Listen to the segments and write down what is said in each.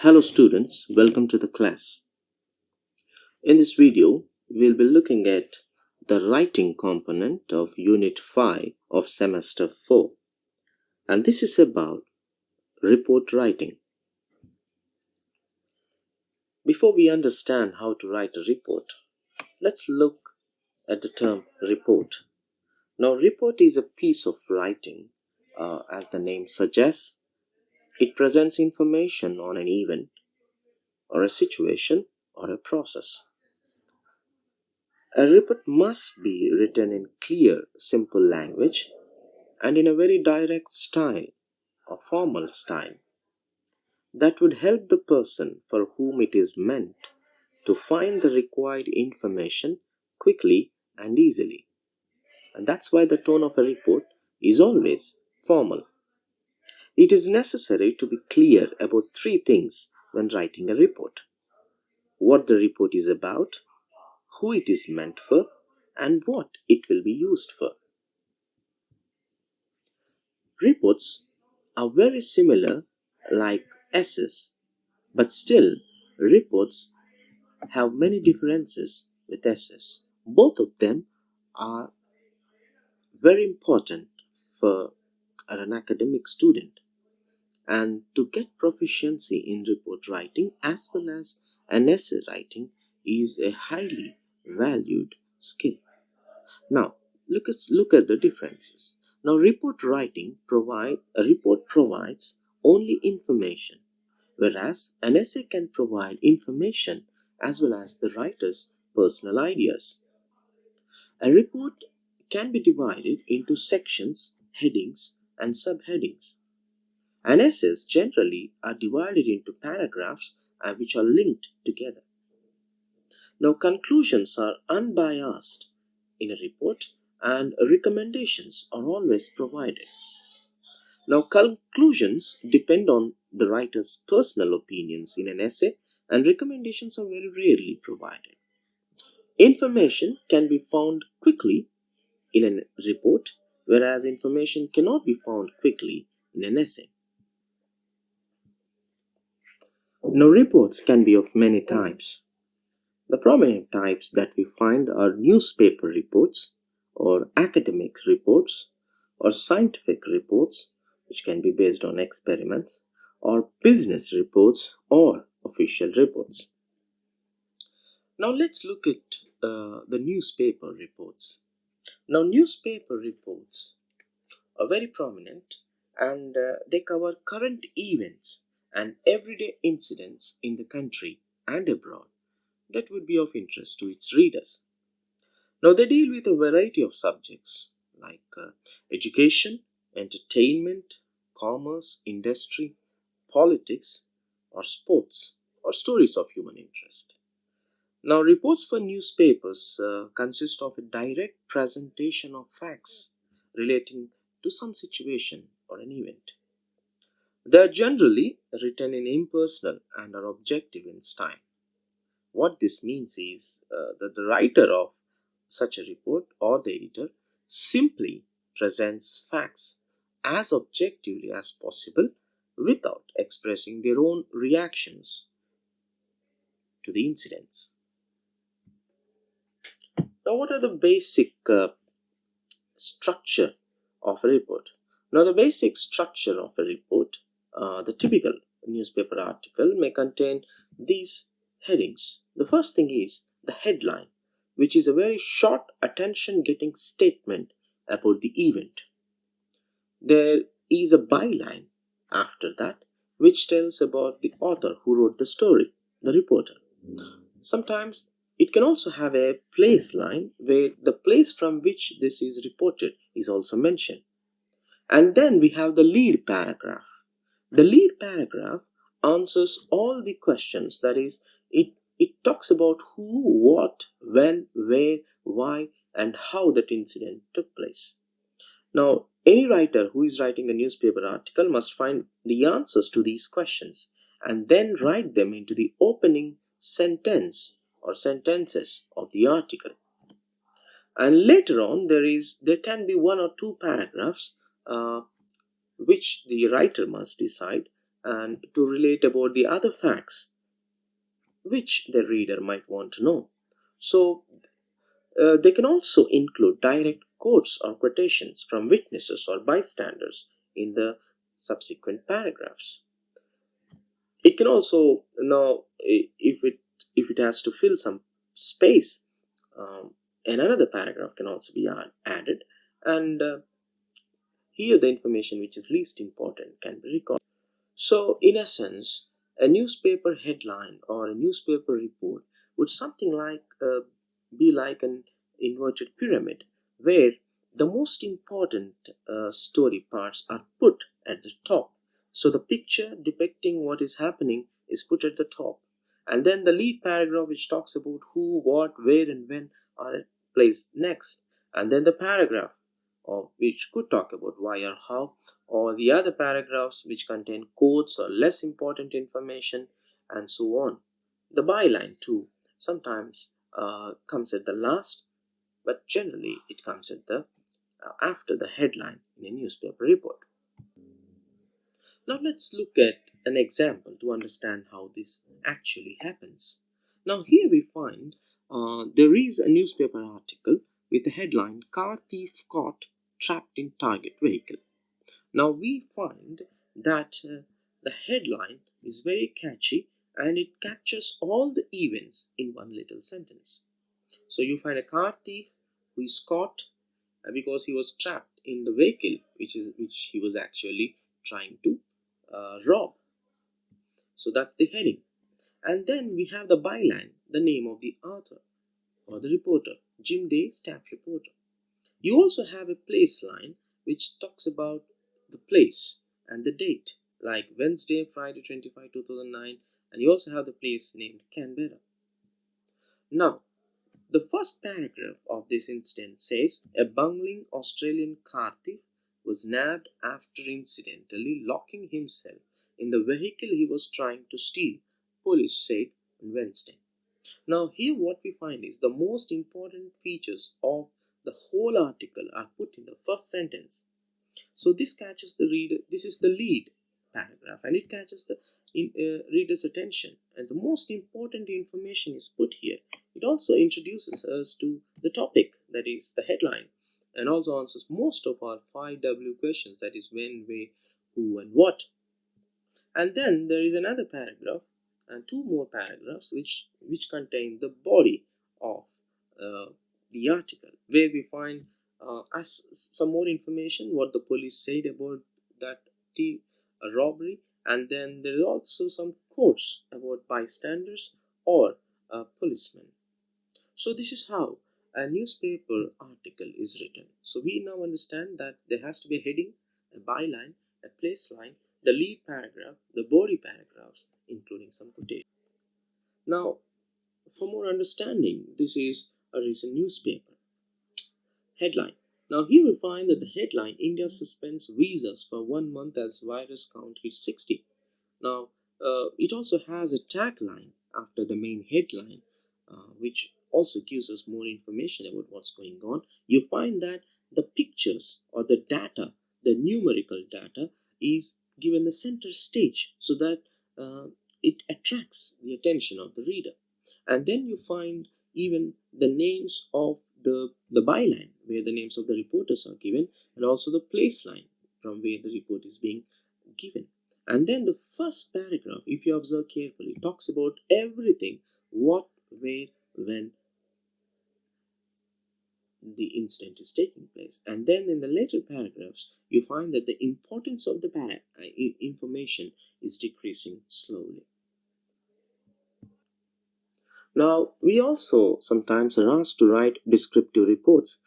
Hello students, welcome to the class. In this video, we'll be looking at the writing component of Unit 5 of Semester 4. And this is about report writing. Before we understand how to write a report, let's look at the term report. Now, report is a piece of writing, as the name suggests. It presents information on an event, or a situation, or a process. A report must be written in clear, simple language and in a very direct style or formal style that would help the person for whom it is meant to find the required information quickly and easily. And that's why the tone of a report is always formal. It is necessary to be clear about three things when writing a report: what the report is about, who it is meant for, and what it will be used for. Reports are very similar like essays, but still reports have many differences with essays. Both of them are very important for an academic student, and to get proficiency in report writing as well as an essay writing is a highly valued skill. Now, look at the differences. Now, a report provides only information, whereas an essay can provide information as well as the writer's personal ideas. A report can be divided into sections, headings, and subheadings. And essays generally are divided into paragraphs which are linked together. Now, conclusions are unbiased in a report, and recommendations are always provided. Now, conclusions depend on the writer's personal opinions in an essay, and recommendations are very rarely provided. Information can be found quickly in a report, whereas information cannot be found quickly in an essay. Now, reports can be of many types. The prominent types that we find are newspaper reports, or academic reports, or scientific reports, which can be based on experiments, or business reports, or official reports. Now let's look at the newspaper reports. Now, newspaper reports are very prominent, and they cover current events and everyday incidents in the country and abroad that would be of interest to its readers. Now, they deal with a variety of subjects like education, entertainment, commerce, industry, politics, or sports, or stories of human interest. Now, reports for newspapers consist of a direct presentation of facts relating to some situation or an event. They are generally written in impersonal and are objective in style. What this means is that the writer of such a report or the editor simply presents facts as objectively as possible without expressing their own reactions to the incidents. Now, what are the basic structure of a report? Now, the basic structure of a report, the typical newspaper article may contain these headings. The first thing is the headline, which is a very short attention-getting statement about the event. There is a byline after that, which tells about the author who wrote the story, the reporter. Sometimes it can also have a place line where the place from which this is reported is also mentioned. And then we have the lead paragraph. The lead paragraph answers all the questions, that is, it talks about who, what, when, where, why, and how that incident took place. Now, any writer who is writing a newspaper article must find the answers to these questions and then write them into the opening sentence or sentences of the article. And later on, there can be one or two paragraphs which the writer must decide, and to relate about the other facts which the reader might want to know. So, they can also include direct quotes or quotations from witnesses or bystanders in the subsequent paragraphs. It can also now, if it has to fill some space, and another paragraph can also be added, and here the information which is least important can be recorded. So, in essence, a newspaper headline or a newspaper report would something like be like an inverted pyramid, where the most important story parts are put at the top. So, the picture depicting what is happening is put at the top, and then the lead paragraph, which talks about who, what, where, and when, are placed next, and then the paragraph or which could talk about why or how, or the other paragraphs which contain quotes or less important information, and so on. The byline, too, sometimes comes at the last, but generally it comes at the after the headline in a newspaper report. Now let's look at an example to understand how this actually happens. Now here we find there is a newspaper article with the headline "Car Thief Caught Trapped in Target Vehicle." Now we find that the headline is very catchy and it captures all the events in one little sentence. So you find a car thief who is caught because he was trapped in the vehicle which he was actually trying to rob. So that's the heading. And then we have the byline, the name of the author or the reporter, Jim Day, staff reporter. You also have a place line which talks about the place and the date, like Wednesday, Friday 25, 2009, and you also have the place named Canberra. Now, the first paragraph of this instance says a bungling Australian car thief was nabbed after incidentally locking himself in the vehicle he was trying to steal, police said on Wednesday. Now, here what we find is the most important features of the whole article are put in the first sentence. So this catches the reader. This is the lead paragraph, and it catches the reader's attention. And the most important information is put here. It also introduces us to the topic, that is the headline, and also answers most of our 5W questions, that is when, where, who, and what. And then there is another paragraph and two more paragraphs which contain the body of uh, the article, where we find as some more information what the police said about that thief robbery, and then there is also some quotes about bystanders or policemen. So this is how a newspaper article is written. So we now understand that there has to be a heading, a byline, a place line, the lead paragraph, the body paragraphs, including some quotation. Now, for more understanding, this is a recent newspaper headline. Now here we find that the headline, India suspends visas for 1 month as virus count hits 60. Now, it also has a tagline after the main headline, which also gives us more information about what's going on. You find that the pictures or the data, the numerical data, is given the center stage so that uh, it attracts the attention of the reader. And then you find even the names of the byline, where the names of the reporters are given, and also the place line from where the report is being given. And then the first paragraph, if you observe carefully, talks about everything: what, where, when the incident is taking place. And then in the later paragraphs, you find that the importance of the information is decreasing slowly. Now, we also sometimes are asked to write descriptive reports,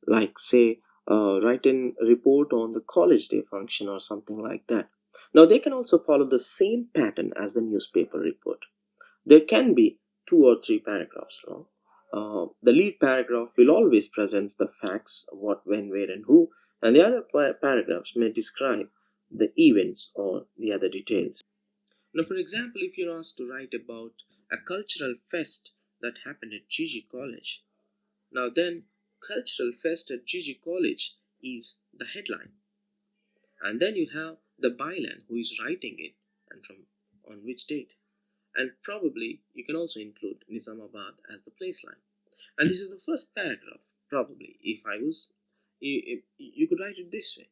like, say, write a report on the college day function or something like that. Now, they can also follow the same pattern as the newspaper report. There can be 2 or 3 paragraphs long. The lead paragraph will always present the facts: what, when, where, and who, and the other paragraphs may describe the events or the other details. Now, for example, if you're asked to write about a cultural fest that happened at Gigi College, now then, cultural fest at Gigi College is the headline, and then you have the byline who is writing it, and from on which date. And probably you can also include Nizamabad as the place line. And this is the first paragraph. Probably, if I was, you could write it this way.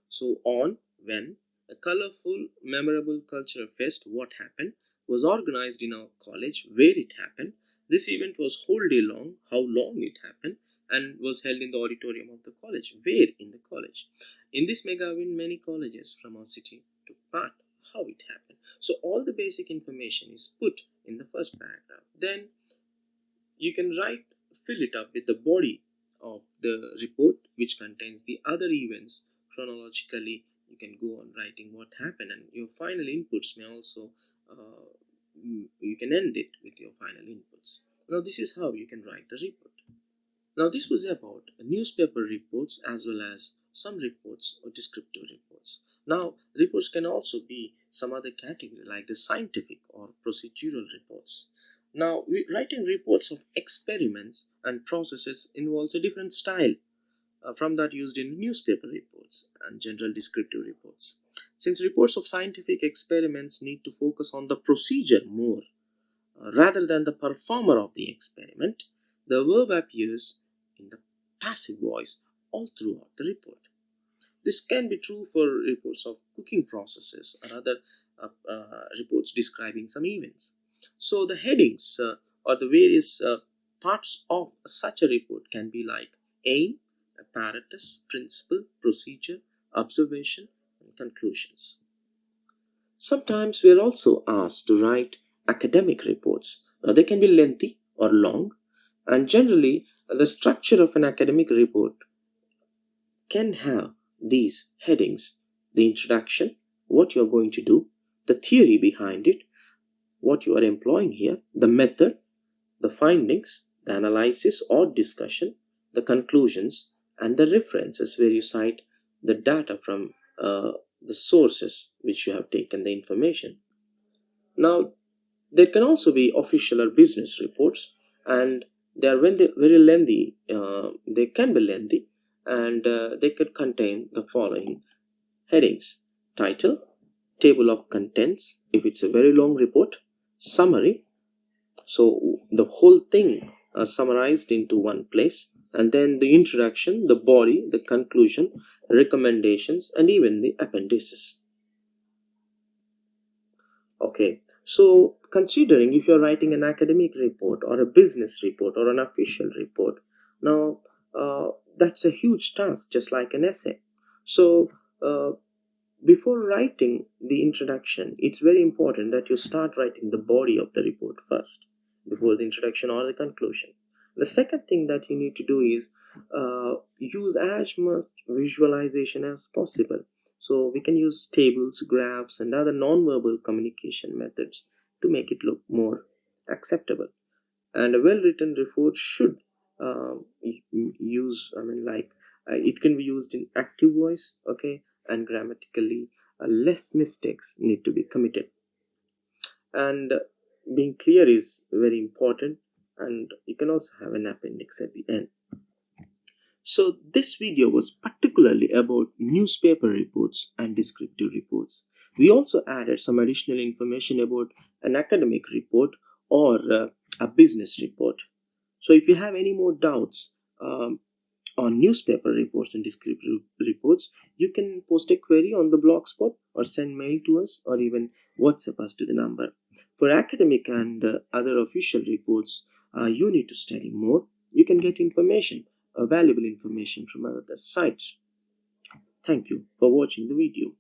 So, on, when, a colorful, memorable cultural fest, what happened, was organized in our college, where it happened. This event was whole day long, how long it happened, and was held in the auditorium of the college. Where in the college? In this mega event, many colleges from our city took part. How it happened. So, all the basic information is put in the first paragraph. Then you can fill it up with the body of the report, which contains the other events chronologically. You can go on writing what happened, and your final inputs may also, you can end it with your final inputs. Now this is how you can write the report. Now this was about newspaper reports as well as some reports or descriptive reports. Now reports can also be some other category like the scientific or procedural reports. Now writing reports of experiments and processes involves a different style from that used in newspaper reports and general descriptive reports. Since reports of scientific experiments need to focus on the procedure more rather than the performer of the experiment, the verb appears in the passive voice all throughout the report. This can be true for reports of cooking processes or other reports describing some events. So the headings or the various parts of such a report can be like aim, apparatus, principle, procedure, observation, and conclusions. Sometimes we are also asked to write academic reports. They can be lengthy or long, and generally, the structure of an academic report can have these headings: the introduction, what you are going to do, the theory behind it, what you are employing here, the method, the findings, the analysis or discussion, the conclusions, and the references where you cite the data from the sources which you have taken the information. Now, there can also be official or business reports, and they are when they very lengthy. They can be lengthy, and they could contain the following headings: title, table of contents if it's a very long report, summary, so the whole thing summarized into one place, and then the introduction, the body, the conclusion, recommendations, and even the appendices. Okay, so considering if you're writing an academic report or a business report or an official report, now that's a huge task, just like an essay. So before writing the introduction, it's very important that you start writing the body of the report first, before the introduction or the conclusion. The second thing that you need to do is use as much visualization as possible. So we can use tables, graphs, and other non-verbal communication methods to make it look more acceptable. And a well-written report should use, it can be used in active voice, okay, and grammatically less mistakes need to be committed. And being clear is very important, and you can also have an appendix at the end. So this video was particularly about newspaper reports and descriptive reports. We also added some additional information about an academic report or a business report. So if you have any more doubts on newspaper reports and descriptive reports, you can post a query on the blogspot or send mail to us or even WhatsApp us to the number. For academic and other official reports, you need to study more. You can get information, valuable information from other sites. Thank you for watching the video.